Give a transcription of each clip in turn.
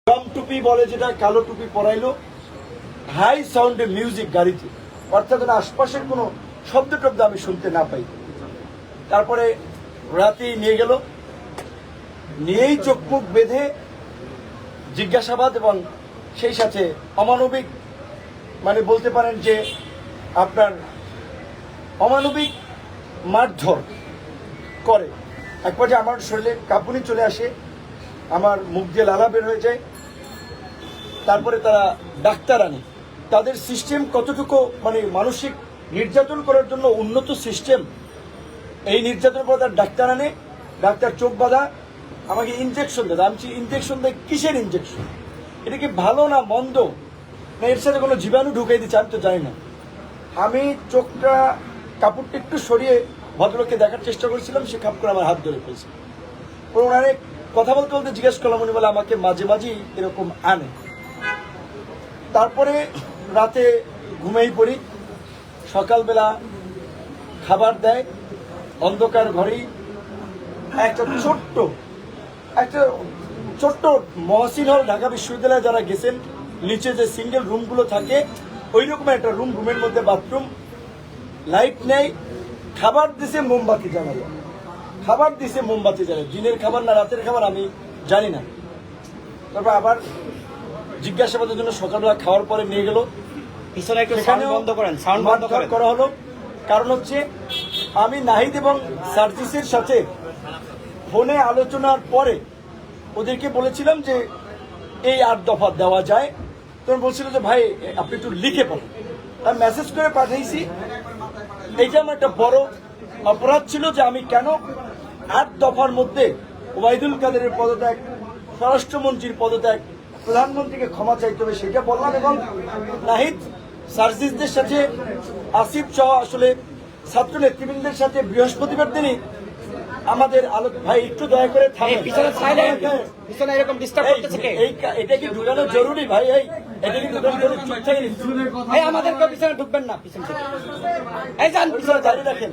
কম টুপি বলে যেটা, কালো টুপি পরাইলো, হাই সাউন্ডে মিউজিক গাড়িতে, অর্থাৎ আশপাশের কোনো শব্দ টব্দ আমি শুনতে না পাই। তারপরে রাতে নিয়ে গেল, নিয়েই চোখ মুখ বেঁধে জিজ্ঞাসাবাদ এবং সেই সাথে অমানবিক, মানে বলতে পারেন যে আপনার অমানবিক মারধর করে। এক পর্যায়ে আমার শরীরে কাঁপুনি চলে আসে, আমার মুখ দিয়ে লালা বের হয়ে যায়। তারপরে তারা ডাক্তার আনে। তাদের সিস্টেম কতটুকু মানে মানসিক নির্যাতন করার জন্য উন্নত সিস্টেম, এই নির্যাতন পর তার ডাক্তার আনে, ডাক্তার চোখ বাঁধা আমাকে ইনজেকশন দেয়। আমি ইনজেকশন দেয় কিসের ইনজেকশন? এটা কি ভালো না মন্দ, না এর সাথে কোনো জীবাণু ঢুকাই দিচ্ছে আমি তো জানি না। আমি চোখটা কাপড়টা একটু সরিয়ে ভদ্রলোককে দেখার চেষ্টা করেছিলাম, সে খাপ করে আমার হাত ধরে ফেলছে। ওনারে কথা বলতে বলতে জিজ্ঞেস করলাম, উনি বলে আমাকে মাঝে মাঝেই এরকম আনে। তারপরে রাতে ঘুমেই পড়ি, সকালবেলা খাবার দেয় অন্ধকার ঘরেই। একটা ছোট্ট মহসিন হল, ঢাকা বিশ্ববিদ্যালয়ে যারা গেছেন, নিচে যে সিঙ্গেল রুমগুলো থাকে ওই রকম একটা রুমের মধ্যে বাথরুম, লাইট নেই, খাবার দিছে মোমবাতি জ্বালাবে, দিনের খাবার না রাতের খাবার আমি জানি না। তারপর আবার জিজ্ঞাসাবাদের জন্য সকালবেলা খাওয়ার পরে নিয়ে গেল, পিছনে একটু সাউন্ড বন্ধ করেন, সাউন্ড বন্ধ করা হলো। কারণ হচ্ছে আমি নাহিদ এবং সার্জিসের সাথে ফোনে আলোচনার পরে ওদেরকে বলেছিলাম যে এই 8 দফা দেওয়া যায়। তখন বলছিল যে ভাই আপনি একটু লিখে পাঠান। আমি মেসেজ করে পাঠাইছি। এইটা আমার একটা বড় অপরাধ ছিল যে আমি কেন 8 দফার মধ্যে ওবায়দুল কাদেরের পদত্যাগ, স্বরাষ্ট্রমন্ত্রীর পদত্যাগ, প্রধানমন্ত্রীকে ক্ষমা চাইতে হবে সেটা বললাম। এবং নাহিদ সার্জিসদের সাথে আসিফ সহ আসলে ছাত্র নেতৃবৃন্দের সাথে বৃহস্পতিবার দিনই আমাদের ভাই একটু দয়া করে থামেন, পিছনে এরকম ডিস্টার্ব করতেছে কে? এটা কি ঢুকানো জরুরি ভাই? এটা কি ঢুকানো জরুরি? চুপ থাকেন, এই আমাদেরকে পিছনে ঢুকবেন না, পিছন থেকে এই যান, পিছনে দাঁড়িয়ে রাখেন।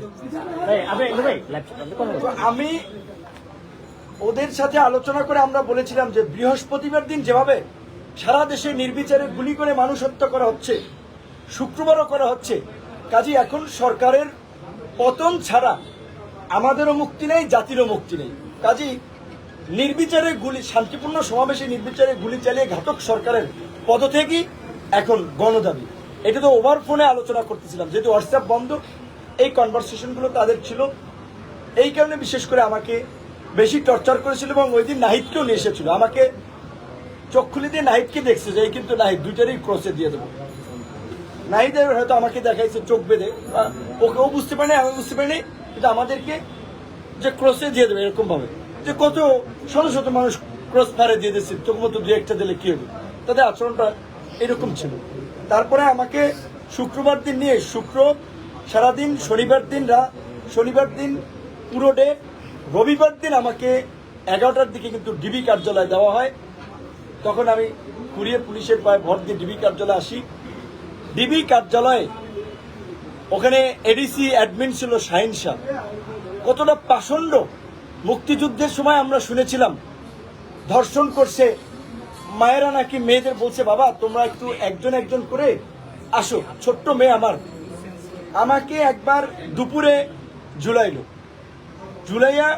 আমি ওদের সাথে আলোচনা করে আমরা বলেছিলাম যে বৃহস্পতিবার দিন যেভাবে সারা দেশে নির্বিচারে গুলি করে মানুষ হত্যা করা হচ্ছে, শুক্রবারও করা হচ্ছে, কাজে এখন সরকারের পতন ছাড়া আমাদেরও মুক্তি নেই, জাতিরও মুক্তি নেই। কাজেই নির্বিচারে গুলি, শান্তিপূর্ণ সমাবেশে নির্বিচারে গুলি চালিয়ে ঘাতক সরকারের পদত্যাগই এখন গণদাবি। এটা তো ওভার ফোনে আলোচনা করতেছিলাম, যেহেতু হোয়াটসঅ্যাপ বন্ধ, এই কনভারসেশনগুলো তাদের ছিল। এই কারণে বিশেষ করে আমাকে বেশি টর্চার করেছিল এবং ওই দিন নাহিদকেও নিয়ে এসেছিল। আমাকে চোখ খুলে দিয়ে নাহিদকে দেখছে যে কিন্তু নাহিদ দুইটারই ক্রসে দিয়ে দেবো। নাহিদের হয়তো আমাকে দেখাইছে চোখ বেঁধে, ওকেও বুঝতে পারেনি, আমি বুঝতে পারিনি, কিন্তু আমাদেরকে যে ক্রসে দিয়ে দেবে এরকম ভাবে, যে কত শত শত মানুষ ক্রস ফায়ারে দিয়ে দিচ্ছে, চোখ মতো দু একটা দিলে কি হবে, তাদের আচরণটা এরকম ছিল। তারপরে আমাকে শুক্রবার দিন নিয়ে সারাদিন, শনিবার দিন পুরো ডে, রবিবার দিন আমাকে 11টার দিকে কিন্তু ডিবি কার্যালয়ে দেওয়া হয়। তখন আমি কুড়িয়ে পুলিশের পায়ে ভর দিয়ে ডিবি কার্যালয়ে আসি। ডিবি কার্যালয়ে ওখানে এডিসি অ্যাডমিন ছিল শাহিন শাহ। কতটা পাষণ্ড! মুক্তিযুদ্ধের সময় আমরা শুনেছিলাম ধর্ষণ করছে, মায়েরা নাকি মেয়েদের বলছে বাবা তোমরা একটু একজন করে আসো, ছোট্ট মেয়ে আমাকে একবার দুপুরে ঝুলাইয়া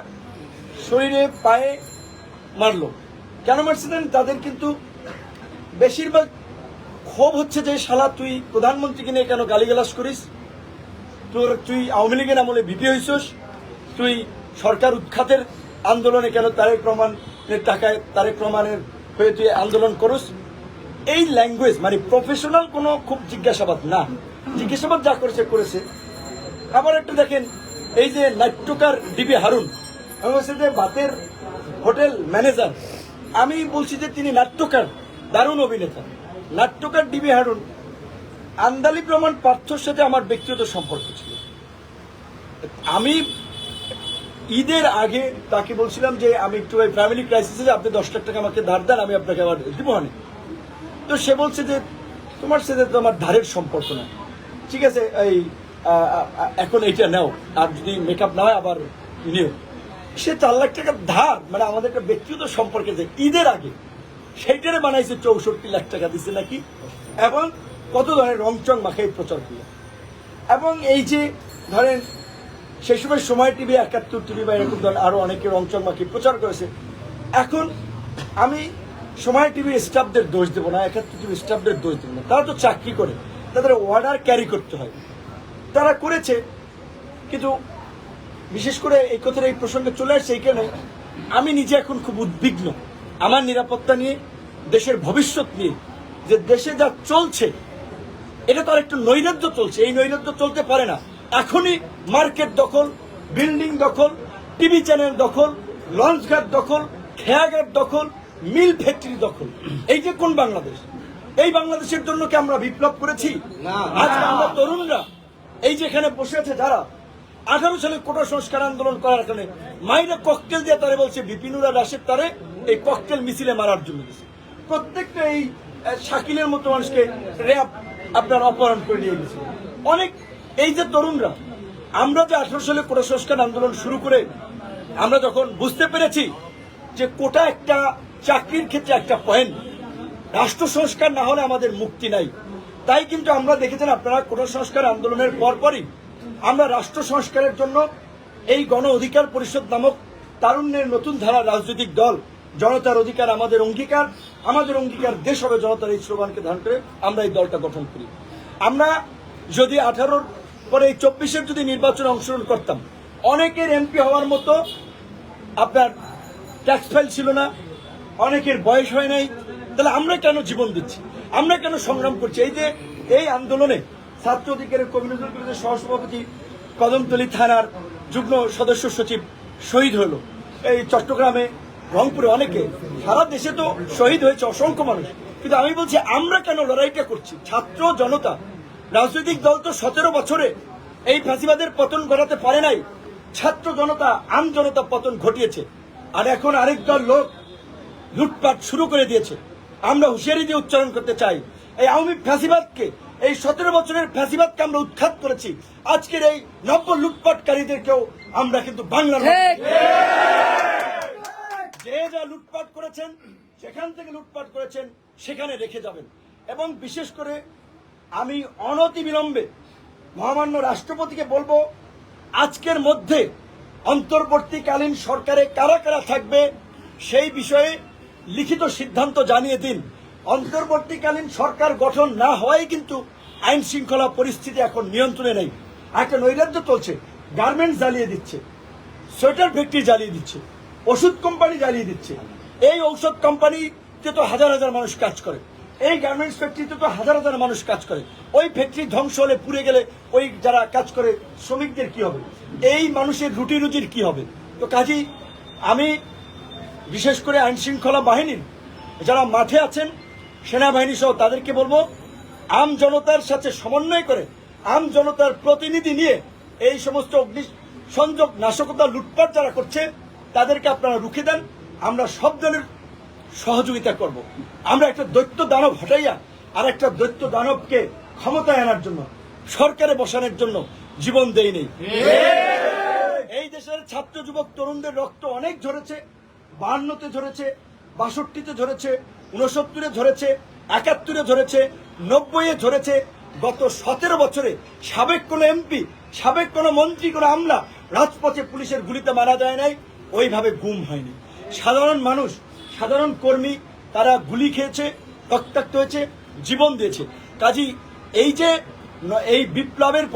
শরীরে পায়ে মারলো। কেন মারছিলেন? তাদের কিন্তু বেশিরভাগ ক্ষোভ হচ্ছে যে শালা তুই প্রধানমন্ত্রীকে নিয়ে কেন গালিগালাজ করিস, তুই আওয়ামী লীগের আমলে ভিপি হইছস, তুই সরকার উৎখাতের আন্দোলনে কেন তারেক রহমানের টাকায় তারেক রহমানের হয়ে তুই আন্দোলন করস। এই ল্যাঙ্গুয়েজ মানে প্রফেশনাল কোনো খুব জিজ্ঞাসাবাদ না, জিজ্ঞাসাবাদ যা করেছে। আবার একটু দেখেন, এই যে নাট্যকার ডিবি হারুন, আমি বলছি যে ভাতের হোটেল ম্যানেজার, আমি বলছি যে তিনি নাট্যকার, দারুণ অভিনেতা। নাট্যকার ডিবি হারুন, আন্দালি প্রমাণ পার্থর সাথে আমার ব্যক্তিগত সম্পর্ক ছিল। আমি ঈদের আগে তাকে বলছিলাম যে আমি একটু ফ্যামিলি ক্রাইসিসে, আপনি 10 লাখ টাকা আমাকে ধার দেন, আমি আপনাকে আবার দিব না। তো সে বলছে যে তোমার সাথে তো আমার ধারের সম্পর্ক না, ঠিক আছে এখন এইটা নাও, আর যদি মেকআপ না হয় আবার নিও। সে 4 লাখ টাকা ধার, মানে আমাদের একটা ব্যক্তিগত সম্পর্কে যে ঈদের আগে সেইটারে বানাইছে 64 লাখ টাকা দিছে নাকি, এবং কত ধরনের রংচং মাখাই প্রচার করলো। এবং এই যে ধরেন সেই সময় টিভি, 71 টিভি বা এরকম ধরেন আরো অনেকে রংচং মাখি প্রচার করেছে। এখন আমি সময় টিভির স্টাফদের দোষ দেবো না, 71 টিভির স্টাফদের দোষ দেবো না, তারা তো চাকরি করে, তাদের অর্ডার ক্যারি করতে হয়, তারা করেছে। কিন্তু বিশেষ করে এই কথাটা এই প্রসঙ্গে চলে আসছে এইখানে, আমি নিজে এখন খুব উদ্বিগ্ন আমার নিরাপত্তা নিয়ে, দেশের ভবিষ্যৎ নিয়ে, যে দেশে যা চলছে এটা তো আর একটু নৈরাজ্য চলছে, এই নৈরাজ্য চলতে পারে না। এখনই মার্কেট দখল, বিল্ডিং দখল, টিভি চ্যানেল দখল, লঞ্চঘাট দখল, খেয়াঘাট দখল, মিল ফ্যাক্টরি দখল, এই যে কোন বাংলাদেশ? এই বাংলাদেশের জন্য কি আমরা বিপ্লব করেছি? আজকে আমরা তরুণরা এই যে এখানে বসে আছে যারা 18 সালে কোটা সংস্কার আন্দোলন করার কারণে মাইরা ককটেল দিয়ে তারে বলছে বিপিনুরা রাশেদ তারে এই ককটেল মিছিলে মারার জন্য গেছে। প্রত্যেকটা এই শাকিলের মতো মানুষকে র্যাব আপনার অপহরণ করে নিয়ে গেছে। অনেক এই যে তরুণরা, আমরা যে 18 সালে কোটা সংস্কার আন্দোলন শুরু করে আমরা যখন বুঝতে পেরেছি যে কোটা একটা চাকরির ক্ষেত্রে একটা পয়েন্ট, রাষ্ট্র সংস্কার না হলে আমাদের মুক্তি নাই, তাই কিন্তু আমরা দেখেছেন আপনারা কোটা সংস্কার আন্দোলনের পরপরই আমরা রাষ্ট্র সংস্কারের জন্য এই গণ অধিকার পরিষদ নামক তারুণ্যের নতুন ধারা রাজনৈতিক দল, জনতার অধিকার আমাদের অঙ্গীকার, আমাদের অঙ্গীকার দেশ হবে জনতার, এই স্লোগানকে ধারণ করে আমরা এই দলটা গঠন করি। আমরা যদি 18-র পরে এই 24-এর যদি নির্বাচনে অংশগ্রহণ করতাম, অনেকের এমপি হওয়ার মতো আপনার ট্যাক্স ফাইল ছিল না, অনেকের বয়স হয় নাই, তাহলে আমরা কেন জীবন দিচ্ছি, আমরা কেন সংগ্রাম করছি? এই যে এই আন্দোলনে ছাত্র অধিকারের কবি নজরুল কলেজের সহসভাপতি, কদমতলী থানার যুগ্ম সদস্য সচিব শহীদ হলো, এই চট্টগ্রামে, রংপুরে, অনেকে, সারা দেশে তো শহীদ হয়েছে অসংখ্য মানুষ। কিন্তু আমি বলছি আমরা কেন লড়াইটা করছি? ছাত্র জনতা, রাজনৈতিক দল তো 17 বছরে এই ফ্যাসিবাদের পতন ঘটাতে পারে নাই, ছাত্র জনতা, আম জনতা পতন ঘটিয়েছে। আর এখন আরেক দল লোক লুটপাট শুরু করে দিয়েছে। আমরা হুঁশিয়ারি দিয়ে উচ্চারণ করতে চাই, এই আওয়ামী ফ্যাসিবাদকে, এই 17 বছরের ফ্যাসিবাদকে আমরা উৎখাত করেছি। আজকের এই নব্য লুটপাটকারীদেরকেও আমরা কিন্তু বাংলার যে যা লুটপাট করেছেন, যেখান থেকে লুটপাট করেছেন সেখানে রেখে যাবেন। এবং বিশেষ করে আমি অনতিবিলম্বে মহামান্য রাষ্ট্রপতিকে বলবো, আজকের মধ্যে অন্তর্বর্তীকালীন সরকারে কারা কারা থাকবে সেই বিষয়ে লিখিত সিদ্ধান্ত জানিয়ে দিন। অন্তর্বর্তীকালীন সরকার গঠন না হওয়াই কিন্তু আইন শৃঙ্খলা পরিস্থিতি এখন নিয়ন্ত্রণে নেই। একটা নৈরাজ্য চলছে, গার্মেন্টস জ্বালিয়ে দিচ্ছে, সোয়েটার ফ্যাক্টরি জ্বালিয়ে দিচ্ছে, ওষুধ কোম্পানি জ্বালিয়ে দিচ্ছে। এই ঔষধ কোম্পানিতে তো হাজার হাজার মানুষ কাজ করে, এই গার্মেন্টস ফ্যাক্টরিতে তো হাজার হাজার মানুষ কাজ করে। ওই ফ্যাক্টরি ধ্বংস হলে, পুড়ে গেলে ওই যারা কাজ করে শ্রমিকদের কি হবে? এই মানুষের রুটি রুজির কি হবে? তো কাজেই আমি বিশেষ করে আইন শৃঙ্খলা বাহিনীর যারা মাঠে আছেন, সেনাবাহিনী সহ তাদেরকে বলবো, আম জনতার সাথে সমন্বয় করে, আম জনতার প্রতিনিধি নিয়ে এই সমস্ত অগ্নিসংযোগ, নাশকতা, লুটপাট যারা করছে তাদেরকে আপনারা রুখে দেন। আমরা সব দলের সহযোগিতা করব। আমরা একটা দৈত্য দানব হটাইয়া আর একটা দৈত্য দানবকে ক্ষমতায় আনার জন্য, সরকারে বসানোর জন্য জীবন দেই নেই। এই দেশের ছাত্র যুবক তরুণদের রক্ত অনেক ঝরেছে, 52-তে ঝরেছে, 62-তে ঝরেছে, 69-এ ঝরেছে, 71-এ ঝরেছে, 90-এ ঝরেছে। গত 17 বছরে সাবেক কোন এমপি, সাবেক কোন মন্ত্রী, কোন আমলা রাজপথে পুলিশের গুলিতে মারা যায় নাই, ওইভাবে গুম হয়নি। সাধারণ মানুষ, সাধারণ কর্মী তারা গুলি খেয়েছে, রক্তাক্ত হয়েছে, জীবন দিয়েছে। কাজী এই যে এই বিপ্লবের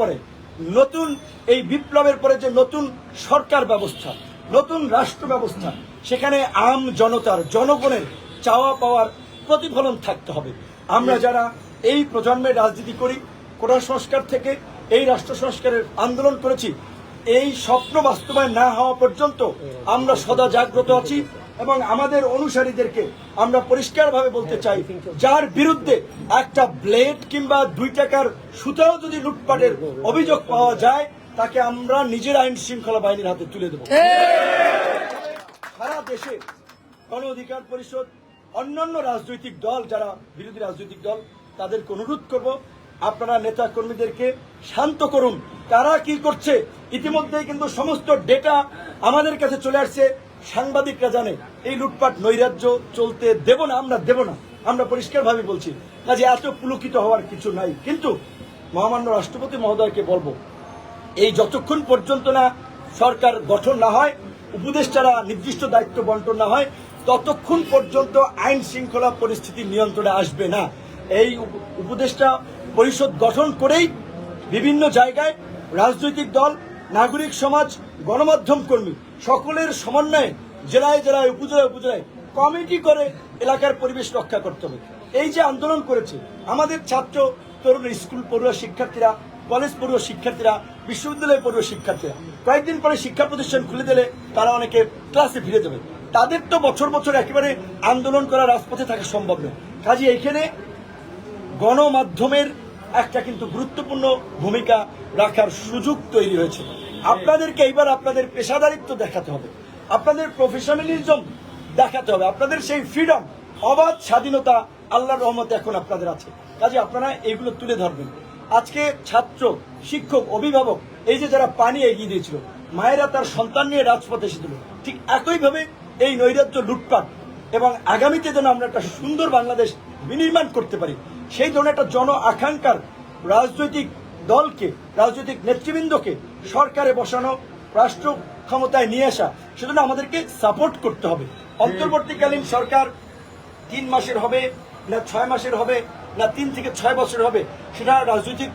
পরে যে নতুন সরকার ব্যবস্থা, নতুন রাষ্ট্র ব্যবস্থা, সেখানে আম জনতার, জনগণের চাওয়া পাওয়ার প্রতিফলন থাকতে হবে। আমরা যারা এই প্রজন্মের রাজনীতি করি, কোটা সংস্কার থেকে এই রাষ্ট্র সংস্কারের আন্দোলন করেছি, এই স্বপ্ন বাস্তবায়ন না হওয়া পর্যন্ত আমরা সদা জাগ্রত আছি। এবং আমাদের অনুসারীদেরকে আমরা পরিষ্কারভাবে বলতে চাই, যার বিরুদ্ধে একটা ব্লেড কিংবা 2 টাকার সুতাও যদি লুটপাটের অভিযোগ পাওয়া যায়, তাকে আমরা নিজের আইন শৃঙ্খলা বাহিনীর হাতে তুলে দেব। সারা দেশে গণ অধিকার পরিষদ, অন্যান্য রাজনৈতিক দল, যারা বিরোধী রাজনৈতিক দল, তাদেরকে অনুরোধ করব, আপনারা নেতা কর্মীদেরকে শান্ত করুন। কারা কি করছে ইতিমধ্যেই কিন্তু সমস্ত ডেটা আমাদের কাছে চলে আসছে। সাংবাদিকরা জানে এই লুটপাট নৈরাজ্য চলতে দেব না, আমরা পরিষ্কারভাবে বলছি। কাজে এত পুলকিত হওয়ার কিছু নাই। কিন্তু মহামান্য রাষ্ট্রপতি মহোদয়কে বলবো, এই যতক্ষণ পর্যন্ত না সরকার গঠন না হয়, উপদেষ্টারা নির্দিষ্ট দায়িত্ব বন্টন না হয়, ততক্ষণ পর্যন্ত আইন শৃঙ্খলা পরিস্থিতি নিয়ন্ত্রণে আসবে না। এই উপদেষ্টা পরিষদ গঠন করেই বিভিন্ন জায়গায় রাজনৈতিক দল, নাগরিক সমাজ, গণমাধ্যম কর্মী সকলের সমন্বয়ে জেলায় জেলায় উপজেলায় কমিটি করে এলাকার পরিবেশ রক্ষা করতে হবে। এই যে আন্দোলন করেছে আমাদের ছাত্র তরুণ, স্কুল পড়ুয়া শিক্ষার্থীরা, কলেজ পড়ুয়া শিক্ষার্থীরা, বিশ্ববিদ্যালয় পড়ুয়া শিক্ষার্থীরা, কয়েকদিন পরে শিক্ষা প্রতিষ্ঠান খুলে দিলে তারা অনেকে ক্লাসে ফিরে যাবে। তাদের তো বছর বছর একেবারে আন্দোলন করা, রাজপথে থাকা সম্ভব নয়। কাজে এখানে গণমাধ্যমের একটা কিন্তু গুরুত্বপূর্ণ ভূমিকা রাখার সুযোগ তৈরি হয়েছে। আপনাদেরকে এইবার আপনাদের পেশাদারিত্ব দেখাতে হবে, আপনাদের প্রফেশনালিজম দেখাতে হবে, আপনাদের সেই ফ্রিডম, অবাধ স্বাধীনতা আল্লাহর রহমতে এখন আপনাদের আছে। কাজে আপনারা এইগুলো তুলে ধরবেন। আজকে ছাত্র, শিক্ষক, অভিভাবক, এই যে যারা পানি এগিয়ে দিয়েছিল, মায়েরা তার সন্তান নিয়ে রাজপথে এসেছিল, ঠিক একইভাবে এই নৈরাজ্য, লুটপাট এবং আগামীতে যেন আমরা একটা সুন্দর বাংলাদেশ বিনির্মাণ করতে পারি, সেই ধরনের একটা জন আকাঙ্ক্ষার রাজনৈতিক দলকে, রাজনৈতিক নেতৃবৃন্দকে সরকারে বসানো, রাষ্ট্র ক্ষমতায় নিয়ে আসা, সেজন্য আমাদেরকে সাপোর্ট করতে হবে। অন্তর্বর্তীকালীন সরকার 3 মাসের হবে না 6 মাসের হবে না 3 থেকে 6 বছর হবে, সেটা রাজনৈতিক